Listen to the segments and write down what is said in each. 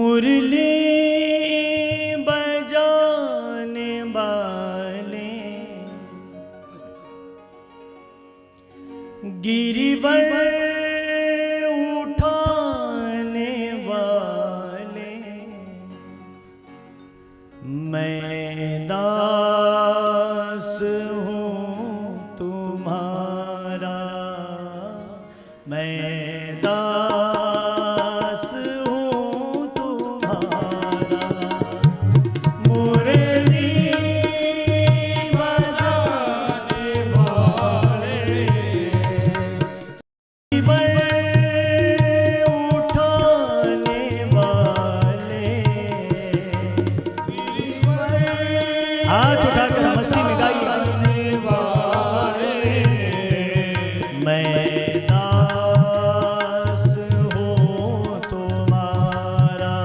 मुरली बजाने वाले गिरिवर उठाने वाले मैं दास हूँ तुम्हारा, मैं दास हूँ तुम्हारा। मुरली बजाने वाले उठाने वाले हाथ उठाकर मस्ती में गाइए। मैं दास हूँ तुम्हारा,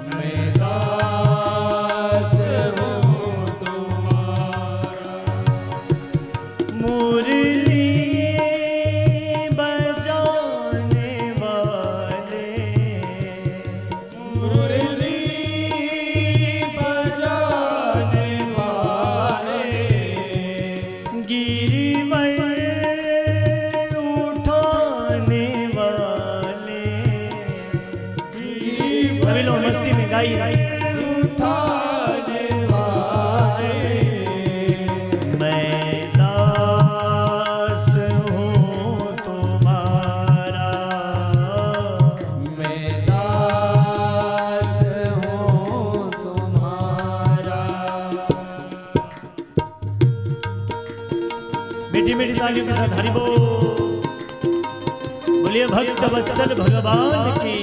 मैं दास हूँ तुम्हारा। मुरली बजाने वाले गिरिवर उठाने वाले सभी लोग मस्ती में गाइए। उठाने वाले मैं दास हूँ तुम्हारा, मैं दास हूँ तुम्हारा। मीठी मीठी तालियों के साथ हरि बोल बोलिए भक्त वत्सल भगवान की।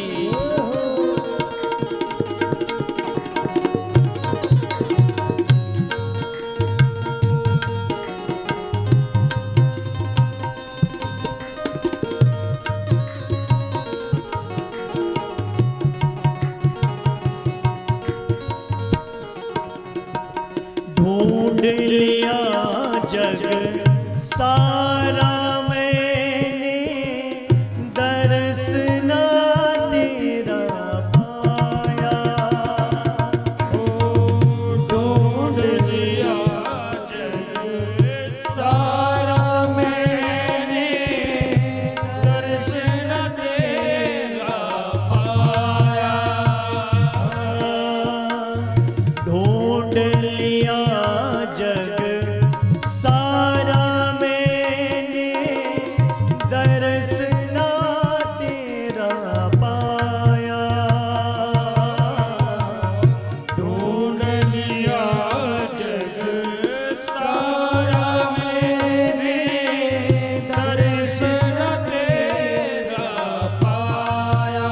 ढूंढ लिया जग सारा मैंने, दर्श ना तेरा पाया। ढूंढ लिया जग सारा मैंने, दर्श ना तेरा पाया। ढूंढ लिया जग सारा मैंने, दर्श ना तेरा पाया। ढूंढ लिया जग सारा मैंने, दर्श ना तेरा पाया।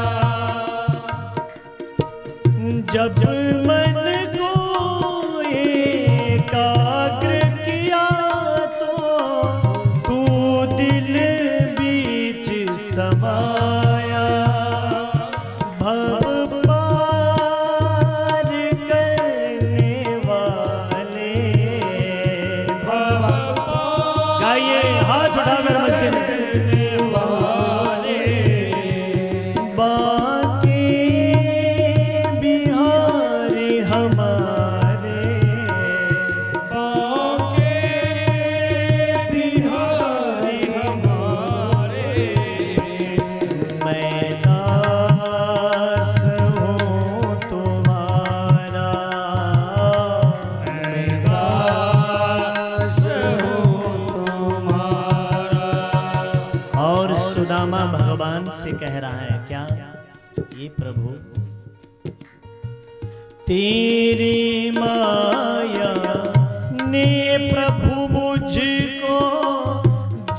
जब मन को एकाग्र किया तो तू दिल बीच समाया। भव पार करने वाले गाइए हाथ उठाकर मस्ती में वाले बाके बिहारी हमारे, बाके बिहारी हमारे। मैं दास हूँ तुम्हारा, मैं दास हूँ तुम्हारा। और सुदामा भगवान से कह रहा है क्या? ये प्रभु तेरी माया ने प्रभु मुझको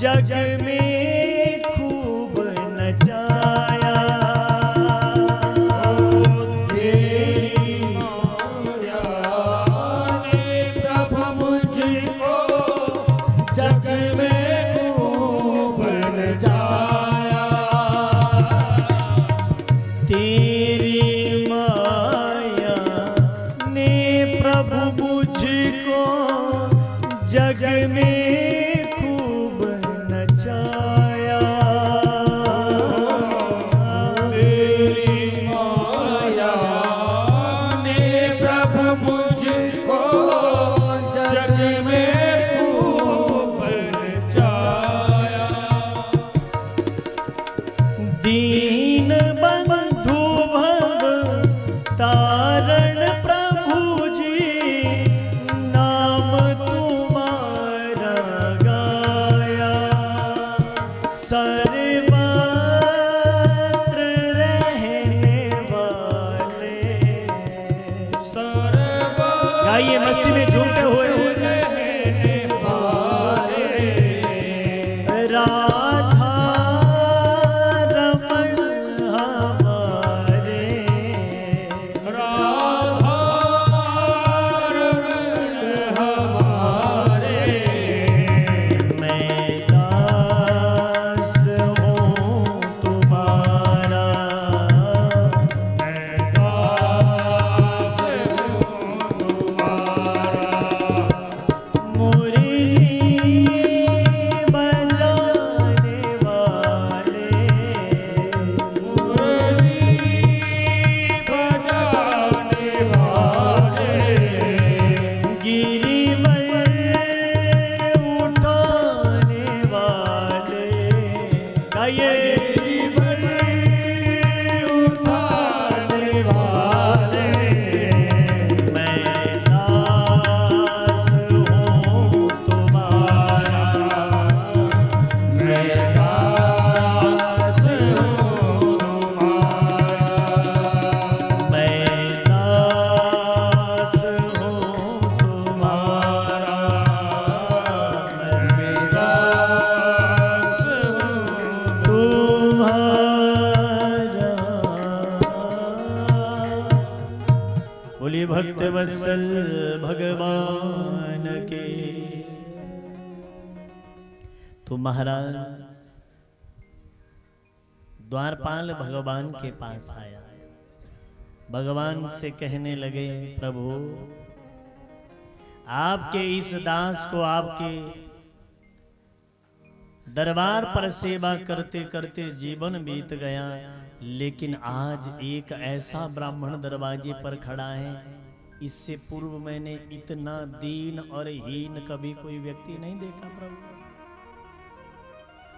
जग में खूब नचाया। तेरी माया ने प्रभु मुझको जग में खूब नचाया। तेरी माया ने प्रभु मुझको जग में खूब नचाया। तेरी भक्त वत्सल भगवान के। तो महाराज द्वारपाल भगवान के पास आया, भगवान से कहने लगे, प्रभु आपके इस दास को आपके दरबार पर सेवा करते करते जीवन बीत गया, लेकिन आज एक ऐसा ब्राह्मण दरवाजे पर खड़ा है, इससे पूर्व मैंने इतना दीन और हीन कभी कोई व्यक्ति नहीं देखा प्रभु।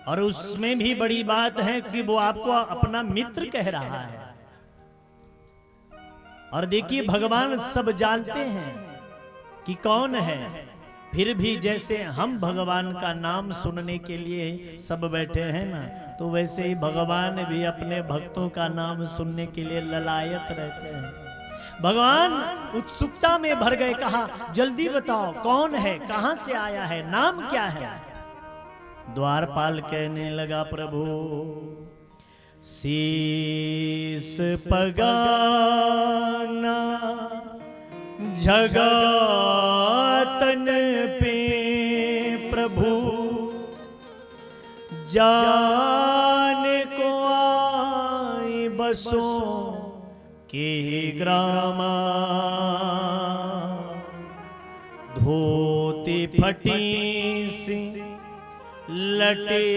और उसमें भी बड़ी बात है कि वो आपको अपना मित्र कह रहा है। और देखिए भगवान सब जानते हैं कि कौन है, फिर भी जैसे हम भगवान का नाम सुनने के लिए सब बैठे हैं ना, तो वैसे ही भगवान भी अपने भक्तों का नाम सुनने के लिए ललायत रहते हैं। भगवान उत्सुकता में भर गए, कहा जल्दी बताओ कौन है, कहां से आया है, नाम क्या है। द्वारपाल कहने लगा, प्रभु शीस पगाना जगातन पे प्रभु, जाने को आए बसों के ग्रामा, धोती फटी सी लटे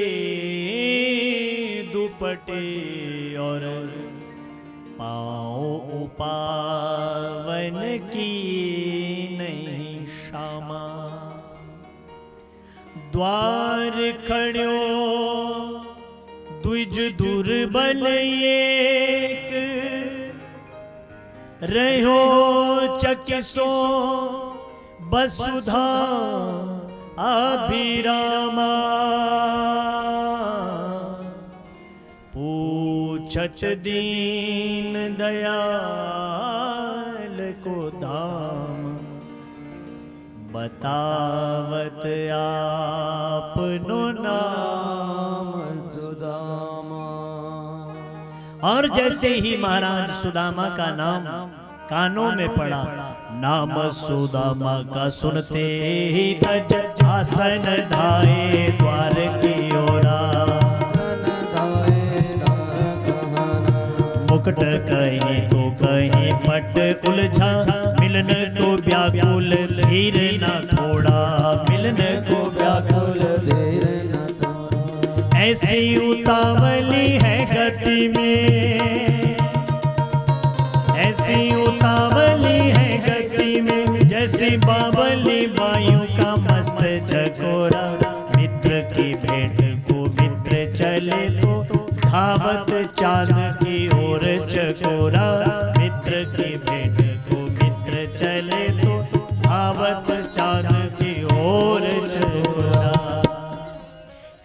दुपटे और पाँव उपावन की नहीं शामा, द्वार खड़ो द्विज दुर्बल एक, रहो चकिसो वसुधा अभिरामा, पूछत दीन दयाल को धाम, बतावत आपनो नाम सुदामा। और जैसे ही महाराज सुदामा का नाम कानों में पड़ा, नाम सुदामा का सुनते ही गज आसन धाए द्वार की ओरा, मुकुट कहीं तो कहीं पट उलझा, मिलन को व्याकुल धीर न थोड़ा, मिलन को व्याकुल धीर न थोड़ा। ऐसी उतावली है गति में, ऐसी उतावली है गति में, जैसे बावली वायु का मस्त झकोरा, मित्र की भेंट को मित्र चले तो धावत चांद की ओर चकोरा, मित्र की भेंट को मित्र चले तो धावत चांद की ओर चकोरा।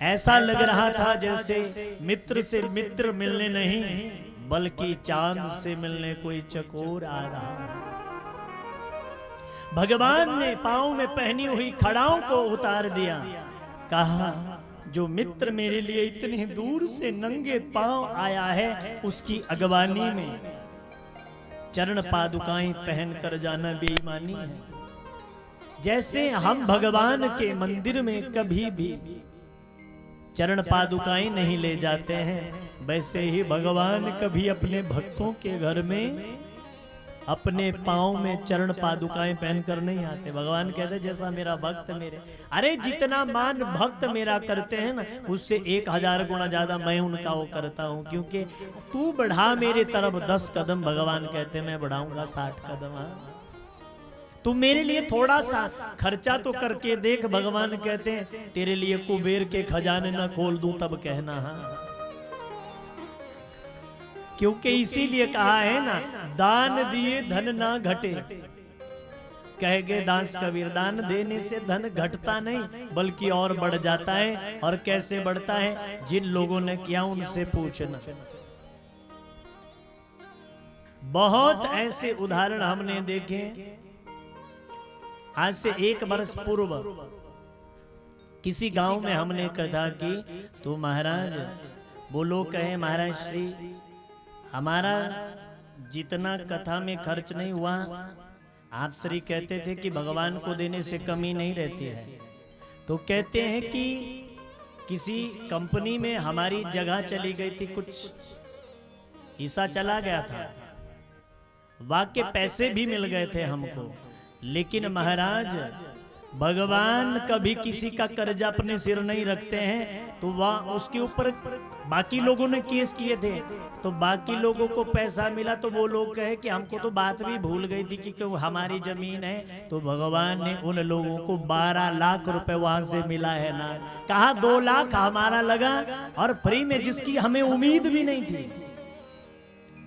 ऐसा लग रहा था जैसे मित्र से मित्र मिलने नहीं, बल्कि चांद से मिलने कोई चकोर आ रहा। भगवान ने पांव में पहनी हुई खड़ाओं को उतार दिया, कहा जो मित्र मेरे लिए इतनी दूर से नंगे पांव आया है, उसकी अगवानी में चरण पादुकाएं पहन कर जाना बेईमानी है। जैसे हम भगवान के मंदिर में कभी भी चरण पादुकाएं नहीं ले जाते हैं, वैसे ही भगवान कभी अपने भक्तों के घर में अपने पांव में चरण पादुकाएं पहनकर नहीं आते। भगवान कहते जैसा मेरा भक्त मेरे, अरे जितना मान भक्त मेरा करते हैं ना, उससे 1000 गुना ज्यादा मैं उनका वो करता हूँ, क्योंकि तू बढ़ा मेरे तरफ 10 कदम, भगवान कहते मैं बढ़ाऊंगा 60 कदम। तू मेरे लिए थोड़ा सा खर्चा तो करके देख, भगवान कहते हैं तेरे लिए कुबेर के खजाने ना खोल दूं तब कहना। हाँ, क्योंकि इसीलिए कहा है ना, दान दिए धन ना घटे। कह गए दास कबीर, दान देने से धन घटता नहीं बल्कि और बढ़ जाता है। और कैसे बढ़ता है, जिन लोगों ने किया उनसे पूछना। बहुत ऐसे उदाहरण हमने देखे। आज से 1 वर्ष पूर्व किसी गांव में हमने कहा कि तो महाराज वो लोग कहे, महाराज श्री हमारा जितना कथा में खर्च नहीं हुआ आप श्री कहते थे कि भगवान को देने से कमी नहीं रहती है। तो कहते हैं कि किसी कंपनी में हमारी जगह चली गई थी, कुछ हिस्सा चला गया था, वाकई पैसे भी मिल गए थे हमको, लेकिन महाराज भगवान कभी किसी का कर्जा अपने सिर नहीं रखते हैं। तो वह उसके ऊपर बाकी लोगों ने केस किए थे, तो बाकी लोगों को पैसा मिला, तो वो लोग कहे कि हमको तो बात भी भूल गई थी कि वो हमारी जमीन है। तो भगवान ने उन लोगों को 12 लाख रुपए वहां से मिला है ना। कहा 2 लाख हमारा लगा और फ्री में, जिसकी हमें उम्मीद भी नहीं थी,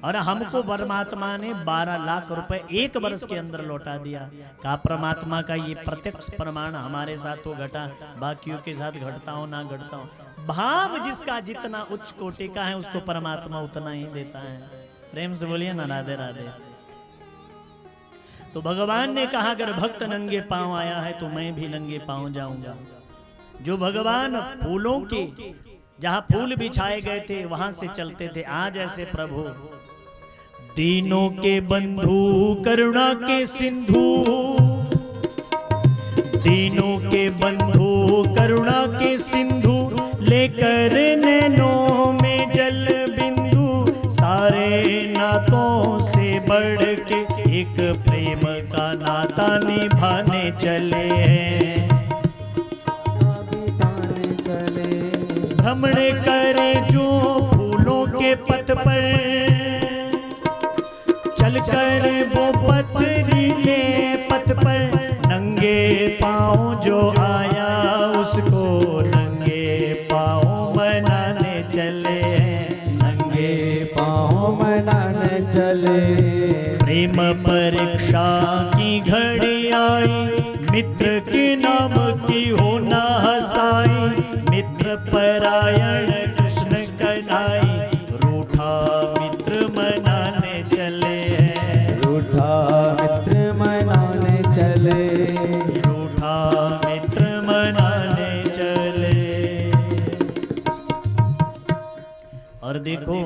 और हमको परमात्मा ने 12 लाख रुपए 1 वर्ष के अंदर लौटा दिया। कहा परमात्मा का ये प्रत्यक्ष प्रमाण हमारे साथ तो घटा, बाकियों के साथ घटता हो ना घटता हो, भाव जिसका जितना उच्च कोटि का है उसको परमात्मा उतना ही देता है। प्रेम से बोलिए ना राधे राधे। तो भगवान ने कहा अगर भक्त नंगे पांव आया है तो मैं भी नंगे पांव जाऊंगा। जो भगवान फूलों के जहां फूल बिछाए गए थे वहां से चलते थे, आज ऐसे प्रभु दीनों के बंधु करुणा के सिंधु, दीनों के बंधु करुणा के सिंधु, लेकर नैनों में जल बिंदु, सारे नातों से बढ़ के एक प्रेम का नाता निभाने चले हैं। भ्रमण करे जो फूलों के पथ पर, चल कर वो पथरीले पथ पर, नंगे पाँव जो आया उसको नंगे पाँव मनाने चले, नंगे पाँव मनाने चले। प्रेम परीक्षा की घड़ी आई, मित्र के नाम की हो ना हसाई, मित्र परायण कृष्ण कन्हाई, रूठा मित्र मनाने चले हैं, रूठा मित्र मनाने चले, रूठा मित्र मनाने चले। और देखो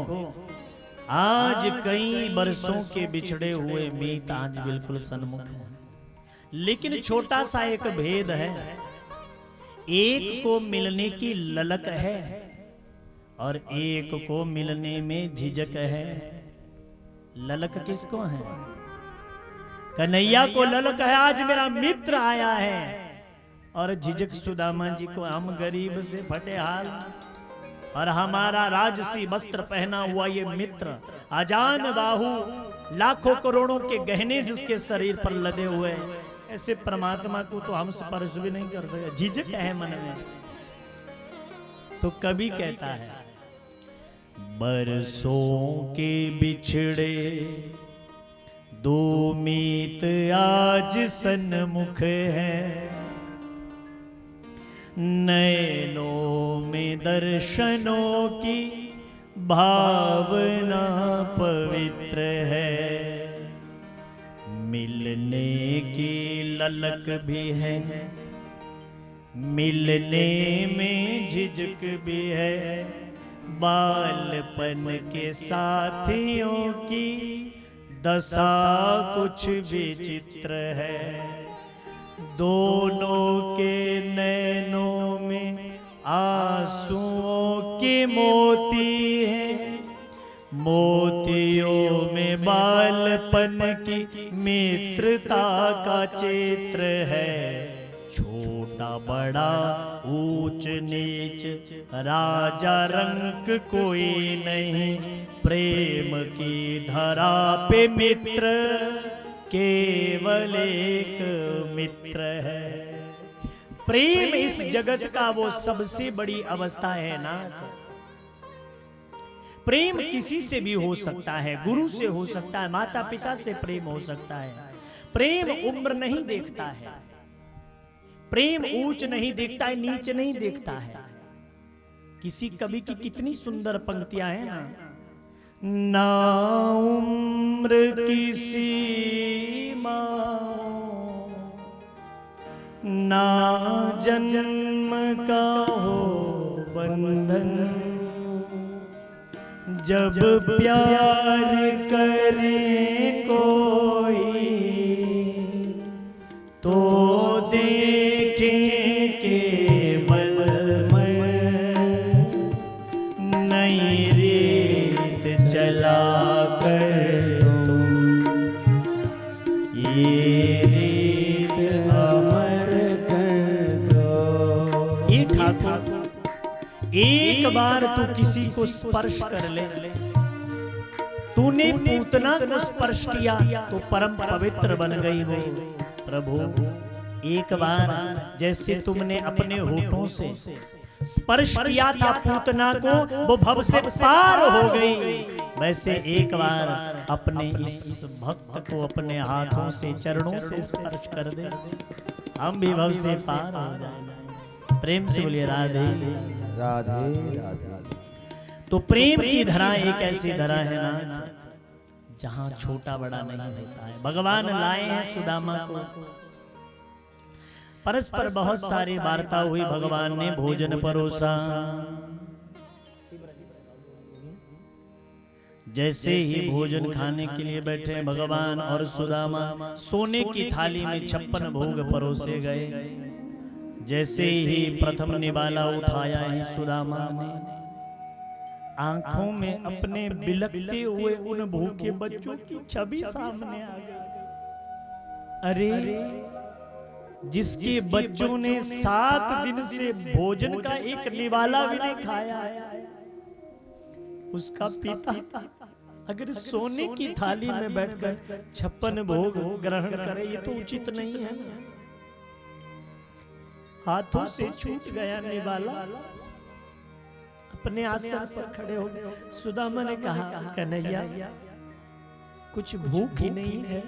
आज कई बरसों के बिछड़े हुए मीत आज बिल्कुल सन्मुख है, लेकिन छोटा सा एक भेद है, एक को मिलने की ललक है और एक को मिलने में झिझक है। ललक किसको है? कन्हैया को ललक है आज मेरा मित्र आया है, और झिझक सुदामा जी को हम गरीब से फटे हाल और हमारा राजसी वस्त्र पहना हुआ ये मित्र, आजान बाहु, लाखों करोड़ों के गहने जिसके शरीर पर लदे हुए, ऐसे परमात्मा को तो हम स्पर्श भी नहीं कर सकते, झिझक है मन में। तो कभी कहता है बरसों के बिछड़े दो मीत आज सन्मुख है, नैनों में दर्शनों की भावना पवित्र है, मिलने की ललक भी है, मिलने में झिझक भी है, बालपन के साथियों की दशा कुछ विचित्र है, दोनों के नैनों में आंसुओं के मोती हैं, मोतियों में बालपन की मित्रता का चित्र है, छोटा बड़ा ऊंच नीच राजा रंक कोई नहीं, प्रेम की धरा पे मित्र केवल एक मित्र है। प्रेम इस जगत का वो सबसे बड़ी अवस्था है ना। प्रेम किसी से भी हो सकता है, गुरु से हो सकता है, माता पिता से प्रेम हो सकता है। प्रेम उम्र नहीं देखता है, प्रेम ऊंच नहीं देखता है, नीच नहीं देखता है। किसी कवि की कितनी सुंदर पंक्तियां हैं ना, ना उम्र की सीमा ना जन्म का हो बंधन, जब प्यार करे कोई कर तुम ये रीत अमर कर दो। ये ठाकुर, एक बार तू किसी को स्पर्श कर ले, तूने पूतना को स्पर्श किया तो परम पवित्र बन गई वो। प्रभु एक बार जैसे तुमने अपने होठों से स्पर्श किया था पूतना को, वो भव से पार हो गई, वैसे एक बार अपने इस भक्त को अपने हाथों से चरणों से स्पर्श कर दे, हम भी भव से पार हो जाएंगे। प्रेम से बोलिए राधे राधे राधे। तो प्रेम की धरा एक ऐसी धरा है ना जहां छोटा बड़ा नहीं होता है। भगवान लाए हैं सुदामा को, परस्पर बहुत सारी वार्ता हुई, भगवान ने भोजन परोसा। जैसे ही भोजन खाने के लिए बैठे भगवान और सुदामा, सोने की थाली में 56 भोग परोसे गए। जैसे ही प्रथम निवाला उठाया है सुदामा ने, आंखों में अपने बिलकते हुए उन भूखे बच्चों की छवि सामने आ गई। अरे जिसके बच्चों ने 7 दिन से भोजन का एक निवाला भी नहीं खाया है, उसका पिता अगर सोने की थाली में बैठकर 56 भोग ग्रहण करे, ये तो उचित नहीं है। हाथों से छूट गया निवाला, अपने आसन पर खड़े हो गए। सुदामा ने कहा, कन्हैया कुछ भूख ही नहीं है,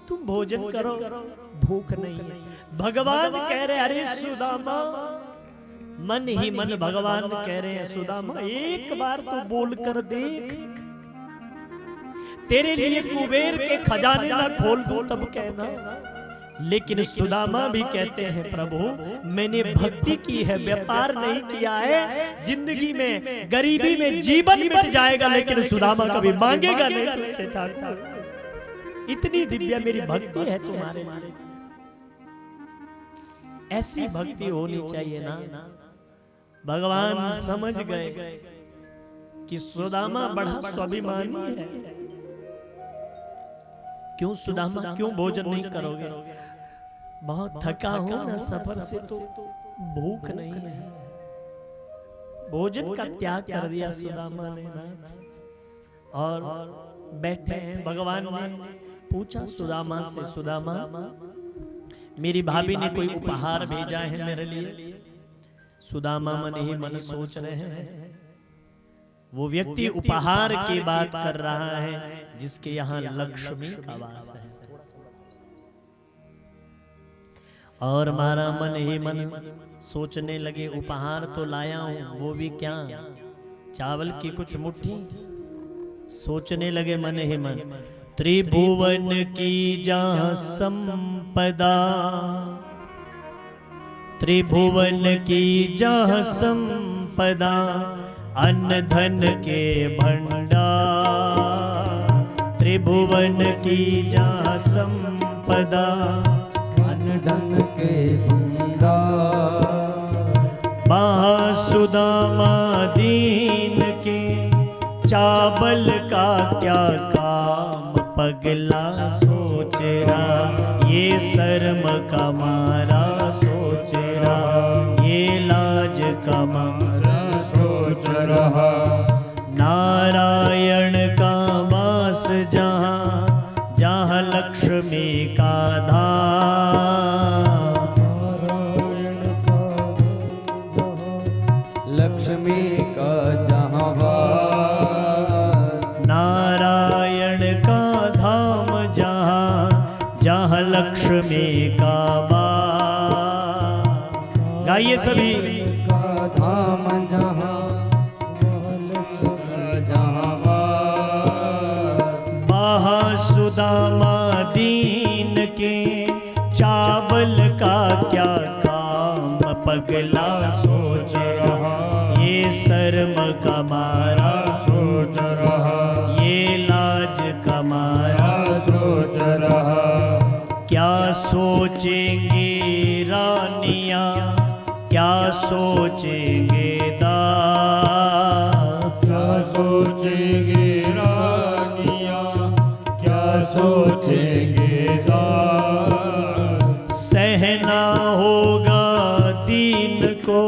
तुम भोजन करो, भूख नहीं है। भगवान कह रहे, अरे सुदामा, मन ही मन भगवान कह रहे हैं, सुदामा एक बार तो बोल कर देख, तेरे लिए कुबेर के खजाने ना खोल दूं तब कहना। लेकिन सुदामा भी कहते हैं, प्रभु मैंने भक्ति की है, व्यापार नहीं किया है। जिंदगी में गरीबी में जीवन मिट जाएगा, लेकिन सुदामा कभी मांगेगा नहीं तुझसे ठाकुर। इतनी दिव्य मेरी भक्ति है तुम्हारे लिए। ऐसी भक्ति होनी चाहिए ना। भगवान समझ गए कि सुदामा बड़ा स्वाभिमानी है। क्यों सुदामा, क्यों भोजन नहीं करोगे? बहुत थका हो ना सफर से, तो भूख नहीं है। भोजन का त्याग कर दिया सुदामा ने और बैठे हैं। भगवान ने पूछा सुदामा से, सुदामा मेरी भाभी ने कोई उपहार भेजा है मेरे लिए? सुदामा मन ही मन सोच रहे हैं, वो व्यक्ति उपहार की बात कर रहा है जिसके यहाँ लक्ष्मी का वास है। और मारा मन ही मन सोचने लगे, उपहार तो लाया हूं, वो भी क्या, चावल की कुछ मुट्ठी। सोचने लगे मन ही मन, त्रिभुवन की जहाँ संपदा, त्रिभुवन की जहाँ संपदा, अन्न धन के भंडार। त्रिभुवन की जहाँ संपदा, अन्न धन के भंडार। सुदामा दीन के चावल का क्या काम, पगला सोच रहा ये शर्म का मारा, सोच रहा ये लाज का मारा, सोच रहा। नारायण का वास जहाँ, जहाँ लक्ष्मी का धाम। लक्ष्मी का जहाँ वास, नारायण का धाम जहाँ, जहाँ लक्ष्मी का वास। गाइए सभी। का धाम जहाँ, जहाँ वास। सुदामा दीन के चावल का क्या काम, पगला सोच रहा ये शर्म का मारा, सोच रहा ये लाज का मारा, सोच रहा। क्या सोचेंगे रानियां, क्या सोचेंगे दास, क्या सोचेंगे रानियां, सोचेंगे दास। सहना होगा दीन को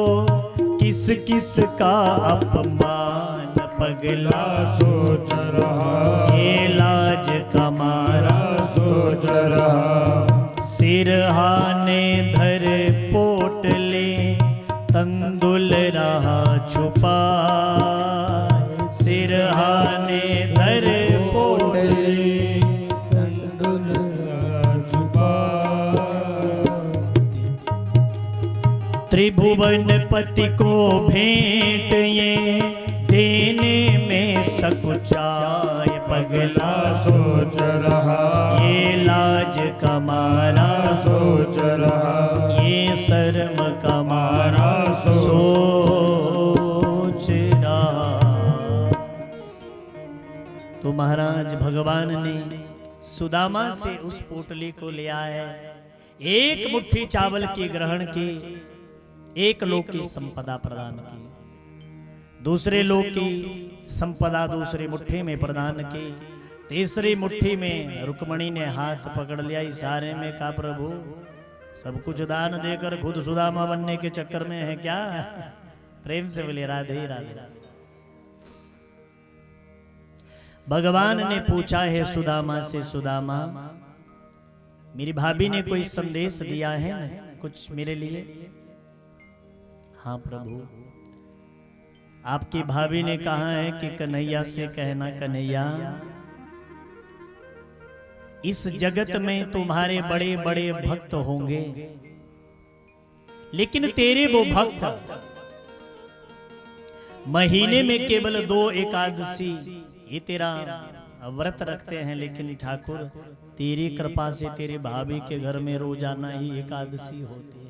किस किस का अपमान, पगला सोच रहा, ये लाज कमारा सोच रहा। सिरहाने धर पोटले तंदुल रहा छुपा, सिरहाने धर पोटले तंदुल छुपा। त्रिभुवन पति को भेंट ये देने में सकुचाए, पगला सोच रहा, ये लाज कमारा सोच रहा। ये शर्म कमारा सोच रहा। तो महाराज भगवान ने सुदामा से उस पोटली को लिया है, एक मुट्ठी चावल की ग्रहण की, एक लोक की संपदा प्रदान की, दूसरे लोक की संपदा दूसरी मुट्ठी में प्रदान की, तीसरी मुट्ठी में रुक्मणी ने हाथ पकड़ लिया, इशारे में कहा प्रभु सब कुछ दान देकर खुद सुदामा बनने के चक्कर में है क्या? प्रेम से बोले राधे राधे। भगवान ने पूछा है सुदामा से, सुदामा मेरी भाभी ने कोई संदेश दिया है ना कुछ मेरे लिए? हाँ प्रभु, आपकी भाभी ने कहा है कि कन्हैया से कहना, कन्हैया इस जगत में तुम्हारे बड़े बड़े भक्त होंगे, लेकिन तेरे वो भक्त महीने में केवल 2 एकादशी ये तेरा व्रत रखते हैं, लेकिन ठाकुर तेरी कृपा से तेरे भाभी के घर में रोजाना ही एकादशी होती है।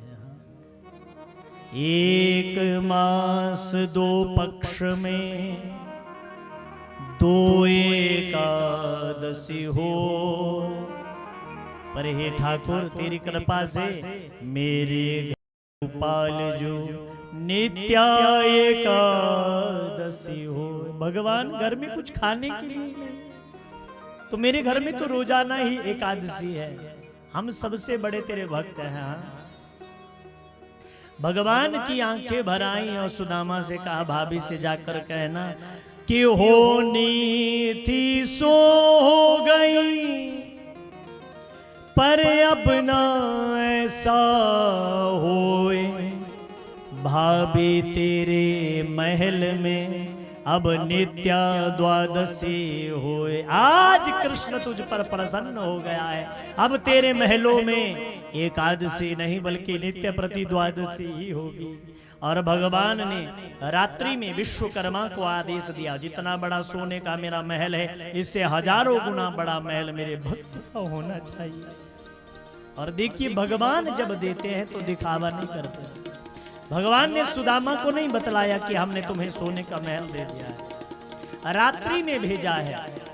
एक मास 2 पक्ष में 2 एकादशी हो, पर हे ठाकुर तेरी कृपा से मेरे गोपाल जो नित्या एकादशी हो। भगवान घर में कुछ खाने के लिए नहीं, तो मेरे घर में तो रोजाना ही एकादशी है। हम सबसे बड़े तेरे भक्त हैं। हाँ? भगवान की आंखें भर आई और सुदामा से कहा भाभी से जाकर कहना कि होनी थी सो हो गई, पर अब ना ऐसा होए, भाभी तेरे महल में अब नित्या द्वादशी होए। आज कृष्ण तुझ पर प्रसन्न हो गया है, अब तेरे महलों में एकादशी नहीं बल्कि नित्य प्रति द्वादशी ही होगी। और भगवान ने रात्रि में विश्वकर्मा को आदेश दिया, जितना बड़ा सोने का मेरा महल है इससे हजारों गुना बड़ा महल मेरे भक्त का होना चाहिए। और देखिए भगवान जब देते हैं तो दिखावा नहीं करते। भगवान ने सुदामा को नहीं बतलाया कि हमने तुम्हें सोने का महल दे दिया है, रात्रि में भेजा है।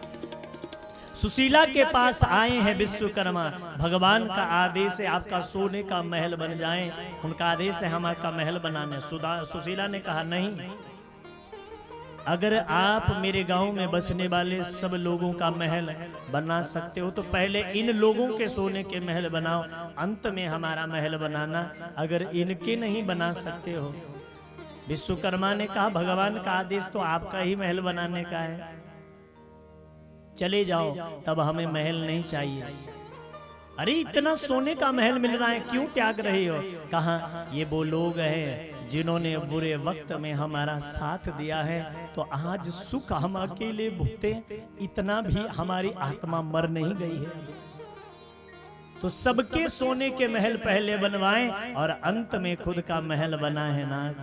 सुशीला के पास आए हैं विश्वकर्मा, भगवान का आदेश है आपका सोने का महल बन जाए, उनका आदेश है हम आपका महल बनाने। सुशीला ने कहा नहीं, अगर आप मेरे गांव में बसने वाले सब लोगों का महल बना सकते हो तो पहले इन लोगों के सोने के महल बनाओ, अंत में हमारा महल बनाना। अगर इनके नहीं बना सकते हो, विश्वकर्मा ने कहा भगवान का आदेश तो आपका ही महल बनाने का है, चले जाओ, तब हमें महल नहीं चाहिए। अरे इतना सोने का महल मिल रहा है, क्यों त्याग रहे हो? कहा ये वो लोग हैं जिन्होंने बुरे वक्त में हमारा साथ दिया है, तो आज सुख हम अकेले भुगते, इतना भी हमारी आत्मा मर नहीं गई है। तो सबके सोने के महल पहले बनवाएं और अंत में खुद का महल बना है नाथ।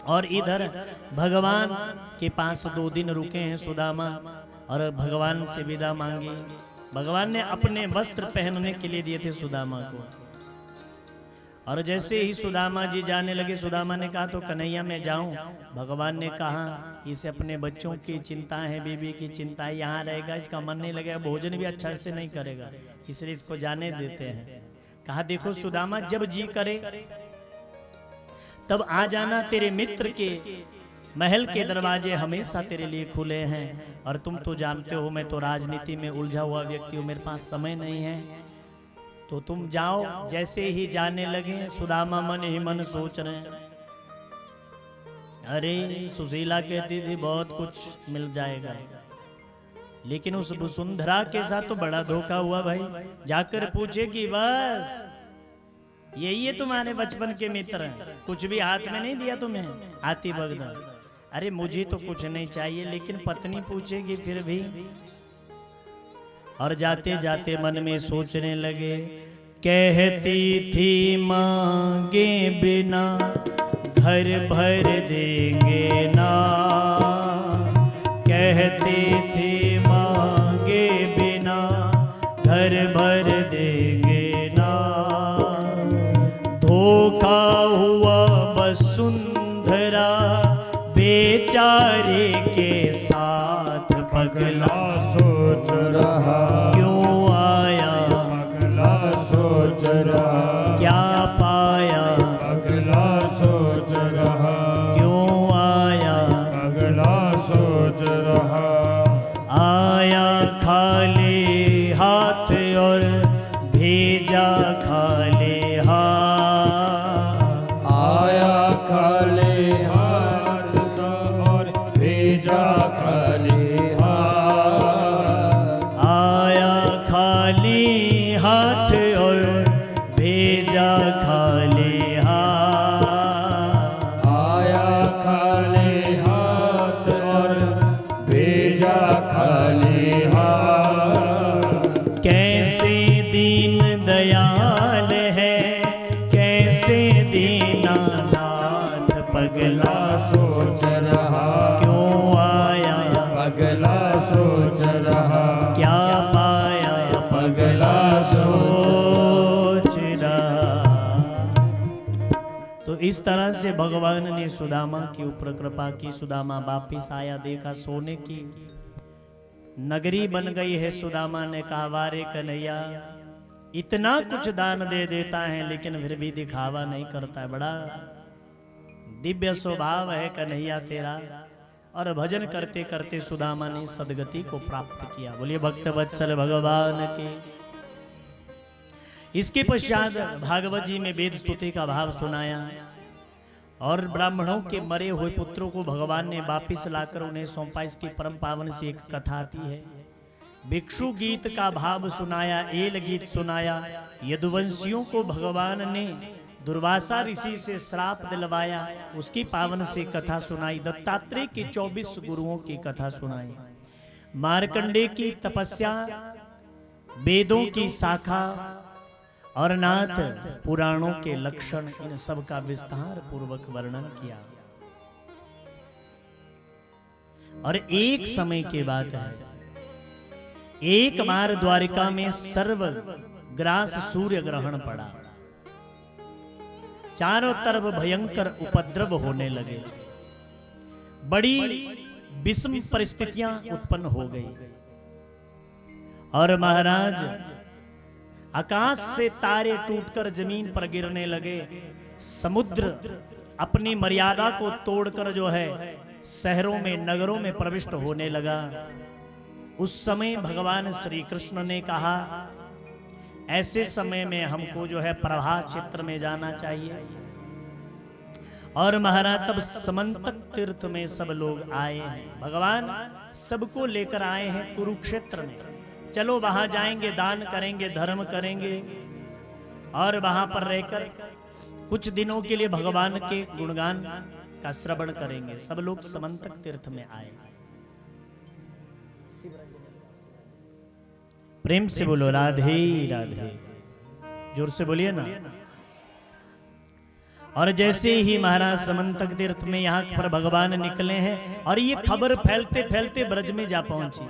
और इधर भगवान के पास 2 दिन रुके हैं सुदामा और भगवान से विदा मांगी। भगवान ने अपने वस्त्र पहनने के लिए दिए थे सुदामा को, और जैसे ही सुदामा जी जाने लगे, सुदामा ने कहा तो कन्हैया मैं जाऊं? भगवान ने कहा इसे अपने बच्चों की चिंता है, बीबी की चिंता है, यहाँ रहेगा, इसका मन नहीं लगेगा, भोजन भी अच्छा से नहीं करेगा, इसलिए इसको जाने देते हैं। कहा देखो सुदामा, जब जी करे तब आ जाना, तेरे मित्र के महल के दरवाजे हमेशा तेरे लिए खुले हैं, और तुम तो जानते हो मैं तो राजनीति में उलझा हुआ व्यक्ति हूँ, मेरे पास समय नहीं है, तो तुम जाओ। जैसे ही जाने लगे सुदामा मन ही मन सोच रहे हैं, अरे सुशीला कहती थी बहुत कुछ मिल जाएगा, लेकिन उस वसुंधरा के साथ तो बड़ा धोखा हुआ भाई। जाकर पूछे कि बस यही है तुम्हारे बचपन के मित्र, कुछ भी हाथ में नहीं दिया तुम्हें आती बगदा। अरे मुझे तो कुछ नहीं चाहिए, लेकिन पत्नी पूछेगी फिर भी। और जाते जाते मन में सोचने लगे, कहती थी मांगे बिना घर भर देंगे ना, कहती थी मांगे बिना घर भर देंगे ना, धोखा हुआ वसुंधरा बेचारे के साथ, पगला सोच रहा क्यों आया, पगला सोच रहा क्या पाया, पगला सोच रहा क्यों आया, पगला सोच रहा। आया खाली हाथ और भेजा खाली हाथ, आया खाली हाथ और भेजा खाली हाथ, आया खाली हाथ और भेजा खाली हाथ, आया खाली हाथ और भेजा खाली हाथ। कैसे दीन दयाल है, कैसे दीनानाथ, पगला सोच रहा क्यों आया, पगला सोच रहा क्या पाया, पगला सोच रहा। तो इस तरह से भगवान ने सुदामा के ऊपर कृपा की। सुदामा वापिस आया, देखा सोने की नगरी बन गई है। सुदामा ने कहा, वारे कन्हैया इतना कुछ दान दे देता है लेकिन फिर भी दिखावा नहीं करता है, बड़ा दिव्य स्वभाव है कन्हैया तेरा। और भजन करते करते सुदामा ने सदगति को प्राप्त किया। बोलिए भक्त वत्सल भगवान के। इसके पश्चात भागवत जी में वेद स्तुति का भाव सुनाया, और ब्राह्मणों के मरे हुए पुत्रों को भगवान ने वापिस लाकर उन्हें सौंपा। इसकी परम पावन से एक कथा आती है। भिक्षु गीत का भाव सुनाया, एल गीत सुनाया। यदुवंशियों को भगवान ने दुर्वासा ऋषि से श्राप दिलवाया, उसकी पावन से कथा सुनाई। दत्तात्रेय के 24 गुरुओं की कथा सुनाई। मार्कंडेय की तपस्या, वेदों की शाखा और नाथ पुराणों के लक्षण, इन सब का विस्तार पूर्वक वर्णन किया। और एक समय की बात है, एक बार द्वारिका में सर्वग्रास सूर्य ग्रहण पड़ा। चारों तरफ भयंकर उपद्रव होने लगे, बड़ी विषम परिस्थितियां उत्पन्न हो गई। और महाराज, आकाश से तारे टूटकर जमीन पर गिरने लगे। समुद्र अपनी मर्यादा को तोड़कर जो है शहरों में, नगरों में प्रविष्ट होने लगा। उस समय भगवान श्री कृष्ण ने कहा, ऐसे समय में हमको जो है प्रभा क्षेत्र में जाना चाहिए। और महाराज तब समंतक तीर्थ में सब लोग आए हैं। भगवान सबको लेकर आए हैं कुरुक्षेत्र में। चलो वहां जाएंगे, दान करेंगे, धर्म करेंगे, और वहां पर रहकर कुछ दिनों के लिए भगवान के गुणगान का श्रवण करेंगे। सब लोग समंतक तीर्थ में आए। प्रेम से बोलो राधे राधे, जोर से बोलिए ना। और जैसे ही महाराज समंतक तीर्थ में यहाँ पर भगवान निकले हैं, और ये खबर फैलते फैलते ब्रज में जा पहुंची।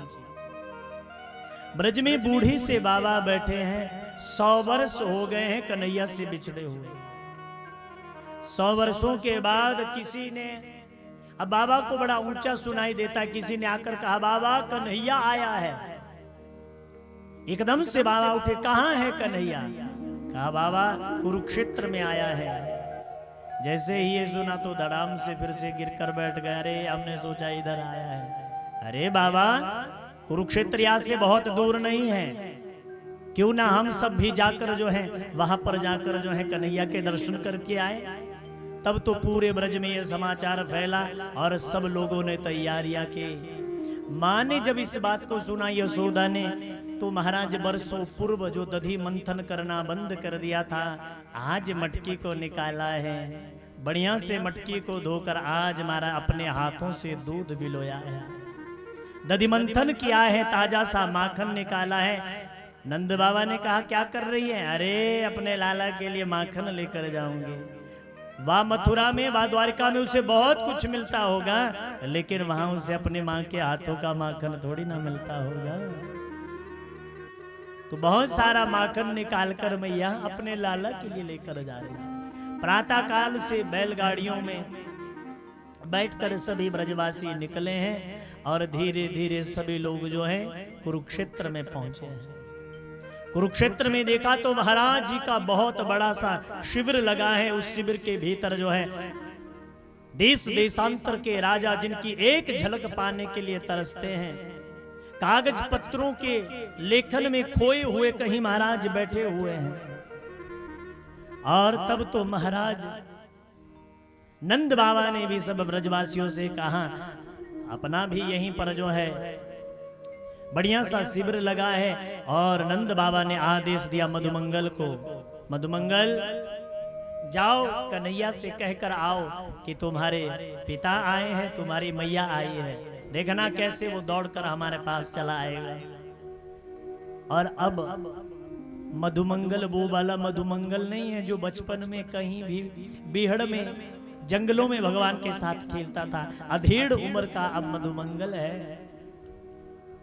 ब्रज में बूढ़ी से बाबा बैठे हैं। 100 वर्ष हो गए हैं कन्हैया से बिछड़े हुए। 100 वर्षों के बाद किसी ने, अब बाबा को बड़ा ऊंचा सुनाई देता है, किसी ने आकर कहा, बाबा कन्हैया आया है। एकदम से बाबा उठे, कहाँ है कन्हैया? कहा, बाबा कुरुक्षेत्र में आया है। जैसे ही ये सुना तो धड़ाम से फिर से गिर कर बैठ गए। अरे हमने सोचा इधर आया है। अरे बाबा, कुरुक्षेत्र यहाँ से बहुत दूर नहीं है, क्यों ना हम सब भी जाकर जो है वहां पर जाकर जो है कन्हैया के दर्शन करके आए। तब तो पूरे ब्रज में यह समाचार फैला और सब लोगों ने तैयारियां की। माँ ने जब इस बात को सुना यशोदा ने, तो महाराज बरसों पूर्व जो दधी मंथन करना बंद कर दिया था, आज मटकी को निकाला है। बढ़िया से मटकी को धोकर आज मारा अपने हाथों से दूध विलोया है, दधी मंथन किया है, ताजा सा माखन निकाला है। नंद बाबा ने कहा क्या कर रही है? अरे अपने लाला के लिए माखन लेकर जाऊंगे। वह मथुरा में, वह द्वारिका में उसे बहुत कुछ मिलता होगा, लेकिन वहां उसे अपने माँ के हाथों का माखन थोड़ी ना मिलता होगा। तो बहुत सारा माखन निकालकर मैया अपने लाला के लिए लेकर जा रही है। प्रातः काल से बैलगाड़ियों में बैठकर सभी ब्रजवासी निकले हैं और धीरे धीरे सभी लोग जो हैं कुरुक्षेत्र में पहुंचे हैं। कुरुक्षेत्र में देखा तो महाराज जी का बहुत बड़ा सा शिविर लगा है। उस शिविर के भीतर जो है देश देशांतर के राजा जिनकी एक झलक पाने के लिए तरसते हैं, कागज पत्रों के लेखन में खोए हुए कहीं महाराज बैठे हुए हैं। और तब तो महाराज नंद बाबा ने भी सब ब्रजवासियों से कहा, अपना भी यहीं पर जो है बढ़िया सा शिविर लगा है। और नंद बाबा ने आदेश दिया मधुमंगल को, मधुमंगल जाओ कन्हैया से कहकर आओ कि तुम्हारे पिता आए हैं, तुम्हारी मैया आई है। देखना कैसे वो दौड़कर हमारे पास चला आएगा। और अब मधुमंगल वो वाला मधुमंगल नहीं है जो बचपन में कहीं भी बीहड़ में जंगलों में भगवान के साथ खेलता था। अधेड़ उम्र का अब मधुमंगल है।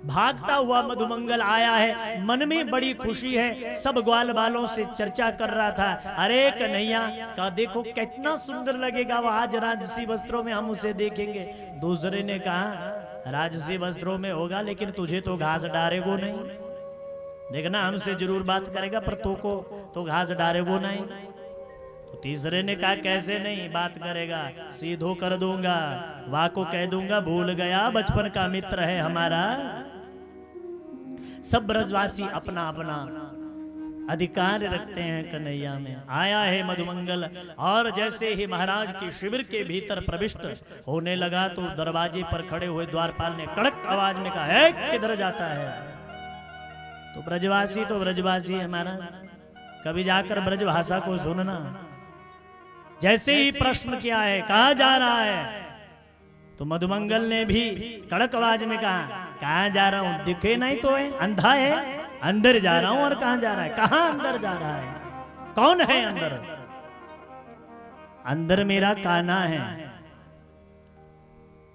भागता हुआ मधुमंगल आया है, मन में बड़ी खुशी है। सब ग्वाल बालों से चर्चा कर रहा था, अरे कन्हैया का देखो कितना सुंदर लगेगा वो आज राजसी वस्त्रों में, हम उसे देखेंगे। दूसरे ने कहा राजसी वस्त्रों में होगा, लेकिन तुझे तो घास डारेगो नहीं। देखना हमसे जरूर बात करेगा, पर तो घास डारेगो नहीं। तो तीसरे ने कहा कैसे नहीं बात करेगा, सीधो कर दूंगा, वाह को कह दूंगा भूल गया बचपन का मित्र है हमारा। सब ब्रजवासी अपना अपना अधिकार रखते हैं कन्हैया में। आया है मधुमंगल और जैसे ही महाराज के शिविर के भीतर प्रविष्ट होने लगा तो दरवाजे पर खड़े हुए द्वारपाल ने कड़क आवाज में कहा, है किधर जाता है? तो ब्रजवासी हमारा, कभी जाकर ब्रजभाषा को सुनना। जैसे ही प्रश्न किया है कहाँ जा रहा है, तो मधुमंगल ने भी कड़क आवाज में कहा, कहाँ जा रहा हूं? दिखे नहीं तो है, अंधा है, अंदर जा रहा हूं। और कहाँ जा रहा है? कहाँ अंदर जा रहा है? कौन है अंदर? अंदर मेरा कान्हा है,